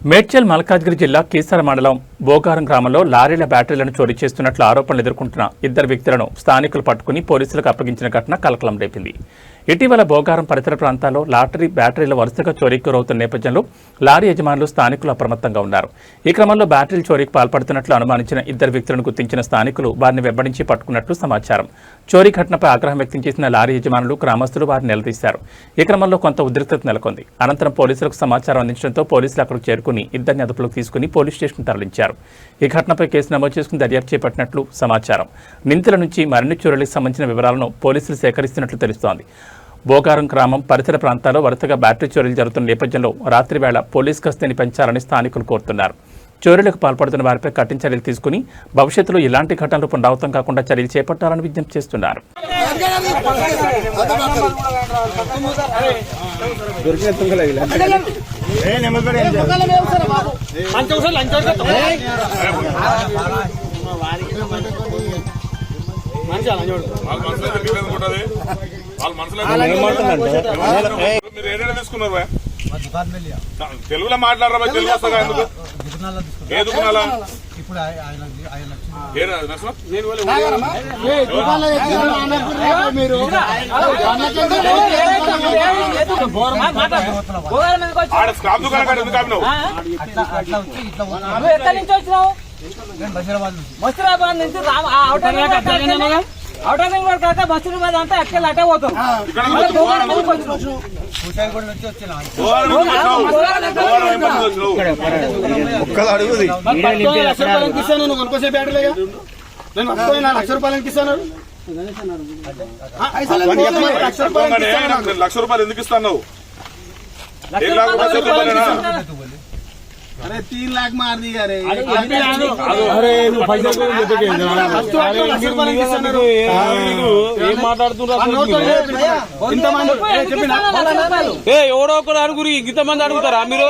మేడ్చల్ మల్కాజ్గిరి జిల్లా కీసర మండలం బోగారం గ్రామంలో లారీల బ్యాటరీలను చోరీ చేస్తున్నట్లు ఆరోపణలు ఎదుర్కొంటున్న ఇద్దరు వ్యక్తులను స్థానికులు పట్టుకుని పోలీసులకు అప్పగించిన ఘటన కలకలం రేపింది. ఇటీవల బోగారం పరిసర ప్రాంతాల్లో బ్యాటరీల వరుసగా చోరీకి గురవుతున్న నేపథ్యంలో లారీ యజమానులు స్థానికులు అప్రమత్తంగా ఉన్నారు. ఈ క్రమంలో బ్యాటరీల చోరీకి పాల్పడుతున్నట్లు అనుమానించిన ఇద్దరు వ్యక్తులను గుర్తించిన స్థానికులు వారిని వెంబడించి పట్టుకున్నట్లు సమాచారం. చోరీ ఘటనపై ఆగ్రహం వ్యక్తం చేసిన లారీ యజమానులు, గ్రామస్తులు వారిని నిలదీశారు. ఈ క్రమంలో కొంత ఉద్రిక్తత నెలకొంది. అనంతరం పోలీసులకు సమాచారం అందించడంతో పోలీసులు అక్కడికి చేరుకుని ఇద్దరిని అదుపులోకి తీసుకుని పోలీస్ స్టేషన్ తరలించారు. ఈ ఘటనపై కేసు నమోదు చేసుకుని దర్యాప్తు చేపట్టినట్లు సమాచారం. నిందితుల నుంచి మరిన్ని చోరీలకు సంబంధించిన వివరాలను పోలీసులు సేకరిస్తున్నట్లు తెలుస్తోంది. బోగారం గ్రామం పరిసర ప్రాంతాల్లో వరుసగా బ్యాటరీ చోరీలు జరుగుతున్న నేపథ్యంలో రాత్రి వేళ పోలీస్ గస్తీని పెంచాలని స్థానికులు కోరుతున్నారు. చోరీలకు పాల్పడుతున్న వారిపై కఠిన చర్యలు తీసుకుని భవిష్యత్తులో ఇలాంటి ఘటనలు పునరావృతం కాకుండా చర్యలు చేపట్టాలని విజ్ఞప్తి చేస్తున్నారు. తెలుగులో మాట్లాడరా? తెలుగు వస్తా ఎందుకు? ఏ దుకాణాలా? స్క్రాప్ దుకాణం కాదు, ఎందుకు ఆపినావు? మసీరాబాద్ నుంచి అవుటర్ రింగ్ రోడ్ కాక మసీరాబాద్ అంతా ఎక్కడ అటే పోతాం. ₹1,00,000 ఎందుకు ఇస్తాను? अरे 3 लाख मार दी अरे ఎవడో ఒకరు అడుగురు ఇంతమంది అడుగుతారా మీరు?